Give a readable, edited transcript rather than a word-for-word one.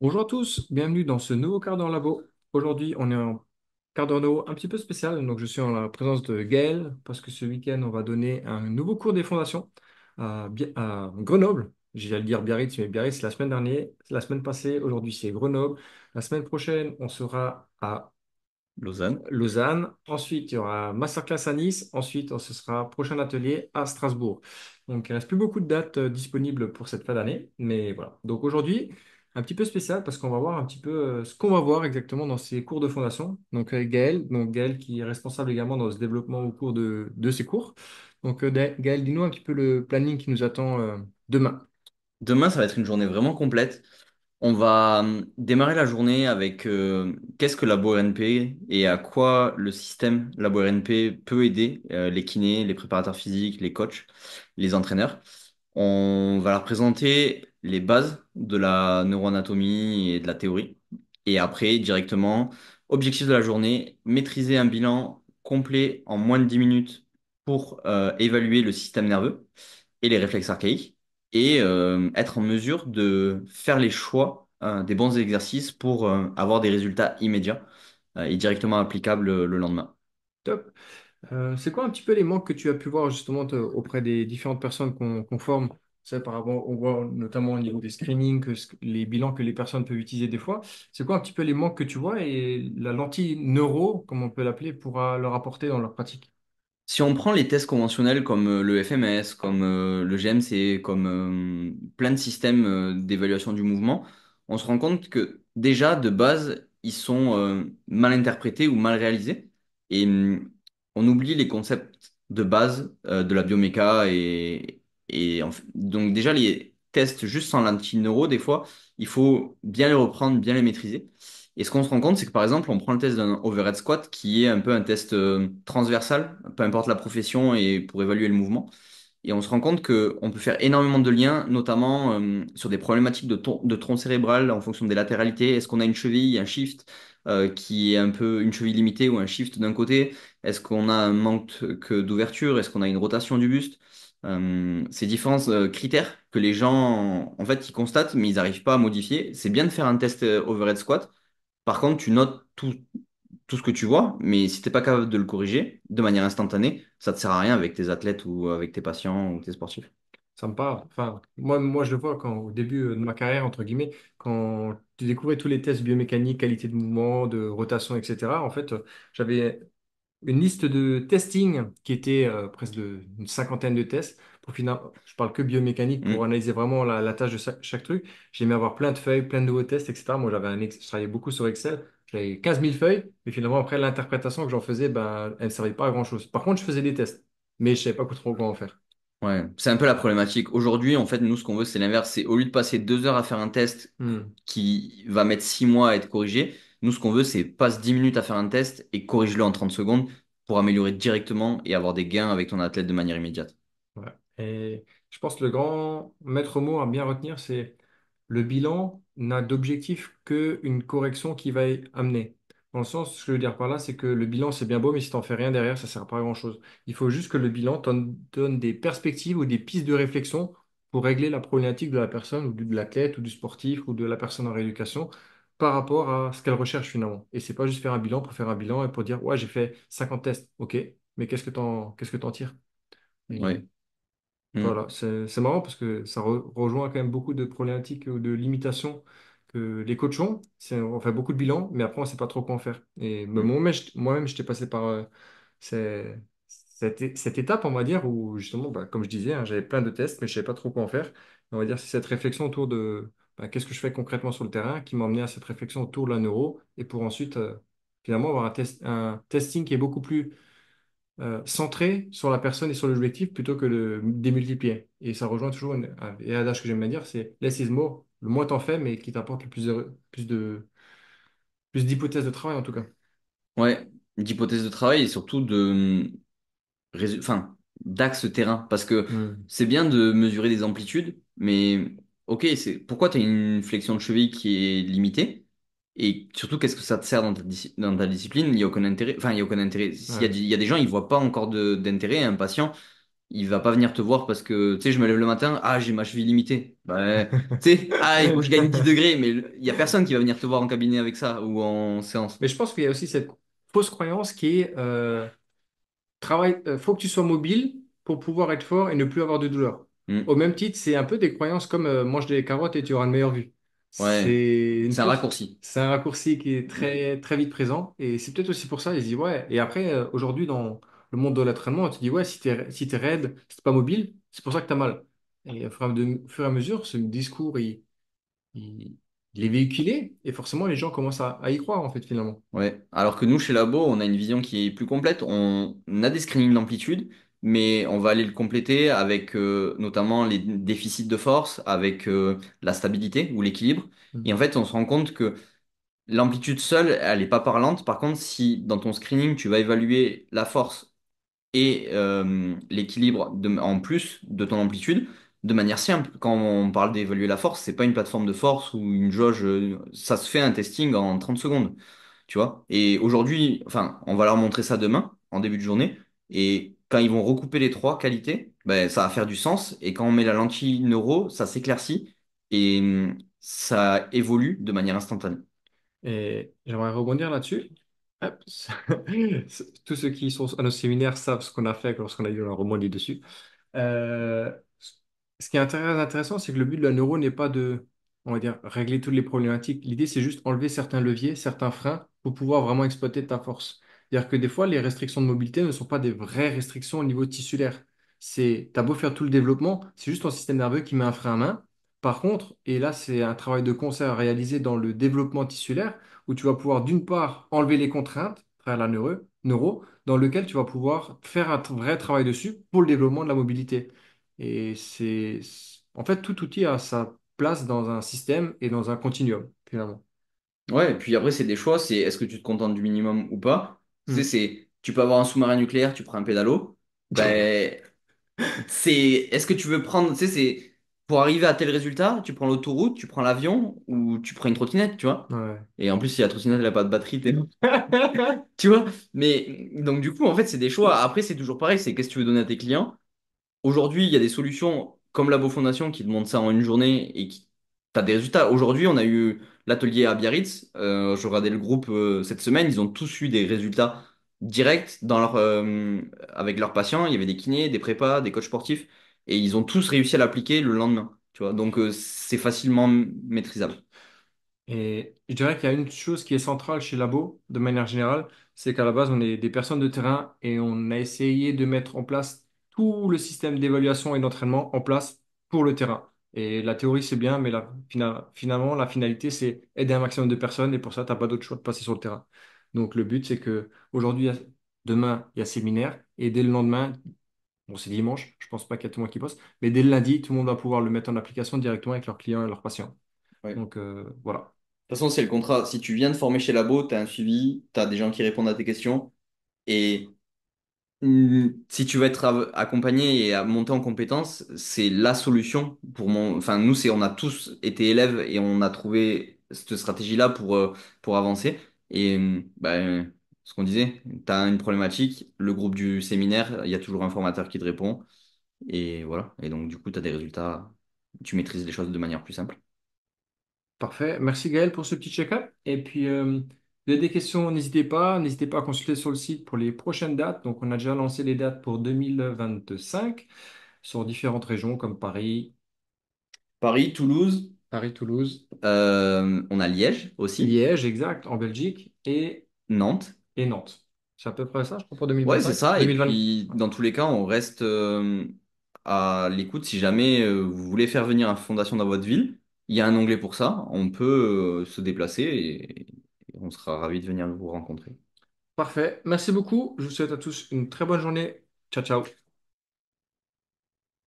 Bonjour à tous, bienvenue dans ce nouveau quart d'heure labo. Aujourd'hui, on est en quart d'heure labo un petit peu spécial, donc je suis en la présence de Gaël parce que ce week-end, on va donner un nouveau cours des fondations à Grenoble. J'allais dire Biarritz, mais Biarritz, c'est la semaine dernière, la semaine passée, aujourd'hui c'est Grenoble. La semaine prochaine, on sera à Lausanne. Lausanne. Ensuite, il y aura masterclass à Nice. Ensuite, ce sera prochain atelier à Strasbourg. Donc, il ne reste plus beaucoup de dates disponibles pour cette fin d'année. Mais voilà. Donc, aujourd'hui, un petit peu spécial parce qu'on va voir un petit peu ce qu'on va voir exactement dans ces cours de fondation. Donc, avec Gaël. Donc, Gaël qui est responsable également dans ce développement au cours de ces cours. Donc, Gaël, dis-nous un petit peu le planning qui nous attend demain. Demain, ça va être une journée vraiment complète. On va démarrer la journée avec qu'est-ce que Labo RNP et à quoi le système Labo RNP peut aider les kinés, les préparateurs physiques, les coachs, les entraîneurs. On va leur présenter les bases de la neuroanatomie et de la théorie. Et après, directement, objectif de la journée, maîtriser un bilan complet en moins de 10 minutes pour évaluer le système nerveux et les réflexes archaïques et être en mesure de faire les choix des bons exercices pour avoir des résultats immédiats et directement applicables le lendemain. Top. C'est quoi un petit peu les manques que tu as pu voir justement auprès des différentes personnes qu'on forme? C'est par rapport, on voit notamment au niveau des screenings, les bilans que les personnes peuvent utiliser des fois. C'est quoi un petit peu les manques que tu vois et la lentille neuro, comme on peut l'appeler, pourra leur apporter dans leur pratique? Si on prend les tests conventionnels comme le FMS, comme le GMC, comme plein de systèmes d'évaluation du mouvement, on se rend compte que déjà de base, ils sont mal interprétés ou mal réalisés. Et on oublie les concepts de base de la bioméca donc déjà les tests juste sans l'anti-neuro, des fois, il faut bien les reprendre, bien les maîtriser. Et ce qu'on se rend compte, c'est que par exemple, on prend le test d'un overhead squat, qui est un peu un test transversal, peu importe la profession, et pour évaluer le mouvement. Et on se rend compte qu'on peut faire énormément de liens, notamment sur des problématiques de tronc cérébral en fonction des latéralités. Est-ce qu'on a une cheville, un shift qui est un peu une cheville limitée ou un shift d'un côté? Est-ce qu'on a un manque d'ouverture? Est-ce qu'on a une rotation du buste? Ces différents critères que les gens, en fait, ils constatent, mais ils n'arrivent pas à modifier. C'est bien de faire un test overhead squat. Par contre, tu notes tout ce que tu vois, mais si t'es pas capable de le corriger de manière instantanée, ça te sert à rien avec tes athlètes ou avec tes patients ou tes sportifs. Ça me parle. Enfin, moi, je le vois quand, au début de ma carrière, entre guillemets, quand tu découvrais tous les tests biomécaniques, qualité de mouvement, de rotation, etc. En fait, j'avais une liste de testing qui était presque une cinquantaine de tests. Pour finir, je parle que biomécanique pour Hmm. analyser vraiment la tâche de chaque truc. J'aimais avoir plein de feuilles, plein de nouveaux tests, etc. Moi, je travaillais beaucoup sur Excel. J'avais 15 000 feuilles, mais finalement, après, l'interprétation que j'en faisais, ben, elle ne servait pas à grand-chose. Par contre, je faisais des tests, mais je ne savais pas trop quoi en faire. Ouais, c'est un peu la problématique. Aujourd'hui, en fait, nous, ce qu'on veut, c'est l'inverse. C'est au lieu de passer 2 heures à faire un test Hmm. qui va mettre 6 mois à être corrigé, nous, ce qu'on veut, c'est passe 10 minutes à faire un test et corrige-le en 30 secondes pour améliorer directement et avoir des gains avec ton athlète de manière immédiate. Ouais. Et je pense que le grand maître mot à bien retenir, c'est le bilan n'a d'objectif qu'une correction qui va y amener. Dans le sens, ce que je veux dire par là, c'est que le bilan, c'est bien beau, mais si tu n'en fais rien derrière, ça ne sert pas à grand-chose. Il faut juste que le bilan donne des perspectives ou des pistes de réflexion pour régler la problématique de la personne ou de l'athlète ou du sportif ou de la personne en rééducation par rapport à ce qu'elle recherche finalement. Et c'est pas juste faire un bilan pour faire un bilan et pour dire, ouais, j'ai fait 50 tests. OK, mais qu'est-ce que t'en tires? Ouais. Hmm. Voilà, c'est marrant parce que ça rejoint quand même beaucoup de problématiques ou de limitations que les coachs ont. On fait beaucoup de bilans, mais après, on ne sait pas trop quoi en faire. Et Hmm. moi-même, j'étais passé par cette étape, on va dire, où justement, bah, comme je disais, hein, j'avais plein de tests, mais je ne savais pas trop quoi en faire. On va dire, c'est cette réflexion autour de bah, qu'est-ce que je fais concrètement sur le terrain qui m'a emmené à cette réflexion autour de la neuro et pour ensuite, finalement, avoir un testing qui est beaucoup plus centré sur la personne et sur l'objectif plutôt que de démultiplier. Et ça rejoint toujours un adage que j'aime bien dire, c'est less is more. Le moins t'en fais, mais qui t'apporte le plus d'hypothèses de travail en tout cas. Ouais, d'hypothèse de travail et surtout de enfin, d'axe terrain. Parce que Hmm. c'est bien de mesurer des amplitudes, mais ok, c'est pourquoi tu as une flexion de cheville qui est limitée? Et surtout, qu'est-ce que ça te sert dans ta discipline? Il n'y a aucun intérêt. Enfin, il n'y a aucun intérêt. Ouais. Il y a des gens, ils voient pas encore d'intérêt. Un patient, il va pas venir te voir parce que, tu sais, je me lève le matin, ah, j'ai ma cheville limitée. Bah, tu sais, ah, il faut que je gagne 10 degrés, mais il y a personne qui va venir te voir en cabinet avec ça ou en séance. Mais je pense qu'il y a aussi cette fausse croyance qui est faut que tu sois mobile pour pouvoir être fort et ne plus avoir de douleur. Au Hmm. même titre, c'est un peu des croyances comme mange des carottes et tu auras une meilleure vue. Ouais, C'est une c'est un fausse, raccourci. c'est un raccourci qui est très, très vite présent et c'est peut-être aussi pour ça, ils se disent ouais. Et après, aujourd'hui, dans le monde de l'entraînement, on te dit ouais, si t'es raide, si t'es pas mobile, c'est pour ça que tu as mal. Et au fur et à mesure, ce discours, il, il est véhiculé et forcément, les gens commencent à y croire en fait, finalement. Ouais. Alors que nous, chez Labo, on a une vision qui est plus complète. On a des screenings d'amplitude, mais on va aller le compléter avec notamment les déficits de force, avec la stabilité ou l'équilibre. Et en fait, on se rend compte que l'amplitude seule, elle n'est pas parlante. Par contre, si dans ton screening, tu vas évaluer la force et l'équilibre en plus de ton amplitude, de manière simple. Quand on parle d'évaluer la force, c'est pas une plateforme de force ou une jauge, ça se fait un testing en 30 secondes, tu vois. Et aujourd'hui, enfin, on va leur montrer ça demain, en début de journée, et quand ils vont recouper les trois qualités, ben, ça va faire du sens, et quand on met la lentille neuro, ça s'éclaircit, et ça évolue de manière instantanée. Et j'aimerais rebondir là-dessus. Hop. Tous ceux qui sont à nos séminaires savent ce qu'on a fait lorsqu'on a eu un rebondir dessus. Euh, Ce qui est très intéressant, c'est que le but de la neuro n'est pas de, on va dire, régler toutes les problématiques. L'idée, c'est juste enlever certains leviers, certains freins pour pouvoir vraiment exploiter ta force. C'est-à-dire que des fois, les restrictions de mobilité ne sont pas des vraies restrictions au niveau tissulaire. T'as beau faire tout le développement, c'est juste ton système nerveux qui met un frein à main. Par contre, et là, c'est un travail de concert à réaliser dans le développement tissulaire, où tu vas pouvoir d'une part enlever les contraintes, à la neuro, dans lequel tu vas pouvoir faire un vrai travail dessus pour le développement de la mobilité. Et en fait, tout outil a sa place dans un système et dans un continuum, finalement. Ouais, et puis après, c'est des choix, c'est est-ce que tu te contentes du minimum ou pas? Tu sais, Hmm. tu peux avoir un sous-marin nucléaire, tu prends un pédalo. Ben, c'est, est-ce que tu veux prendre, tu sais, c'est, pour arriver à tel résultat, tu prends l'autoroute, tu prends l'avion ou tu prends une trottinette, tu vois? Ouais. Et en plus, si la trottinette, elle a pas de batterie, tu vois? Mais, donc, du coup, en fait, c'est des choix. Après, c'est toujours pareil, c'est qu'est-ce que tu veux donner à tes clients? Aujourd'hui, il y a des solutions comme Labo Fondation qui demandent ça en une journée et qui t'as des résultats. Aujourd'hui, on a eu l'atelier à Biarritz. Je regardais le groupe cette semaine. Ils ont tous eu des résultats directs avec leurs patients. Il y avait des kinés, des prépas, des coachs sportifs et ils ont tous réussi à l'appliquer le lendemain. Tu vois, donc c'est facilement maîtrisable. Et je dirais qu'il y a une chose qui est centrale chez Labo, de manière générale, c'est qu'à la base, on est des personnes de terrain et on a essayé de mettre en place tout le système d'évaluation et d'entraînement en place pour le terrain. Et la théorie, c'est bien, mais finalement, la finalité, c'est aider un maximum de personnes et pour ça, tu n'as pas d'autre choix de passer sur le terrain. Donc, le but, c'est que aujourd'hui, demain, il y a séminaire et dès le lendemain, bon, c'est dimanche, je pense pas qu'il y a tout le monde qui poste, mais dès le lundi, tout le monde va pouvoir le mettre en application directement avec leurs clients et leurs patients. Ouais. Donc, voilà. De toute façon, c'est le contrat. Si tu viens de former chez Labo, tu as un suivi, tu as des gens qui répondent à tes questions. Et si tu veux être accompagné et à monter en compétences, c'est la solution pour enfin, nous, on a tous été élèves et on a trouvé cette stratégie-là pour avancer. Et ben, ce qu'on disait, tu as une problématique, le groupe du séminaire, il y a toujours un formateur qui te répond. Et voilà. Et donc, du coup, tu as des résultats, tu maîtrises les choses de manière plus simple. Parfait. Merci Gaël pour ce petit check-up. Et puis, vous avez des questions, n'hésitez pas à consulter sur le site pour les prochaines dates. Donc, on a déjà lancé les dates pour 2025 sur différentes régions comme Paris, Paris, Toulouse, Paris, Toulouse, on a Liège aussi, Liège, exact, en Belgique Nantes. et Nantes. C'est à peu près ça, je crois, pour Ouais, c'est 2025. ça. Et 2020. puis, dans tous les cas, on reste à l'écoute. Si jamais vous voulez faire venir une fondation dans votre ville, il y a un onglet pour ça. On peut se déplacer et on sera ravis de venir vous rencontrer. Parfait. Merci beaucoup. Je vous souhaite à tous une très bonne journée. Ciao, ciao.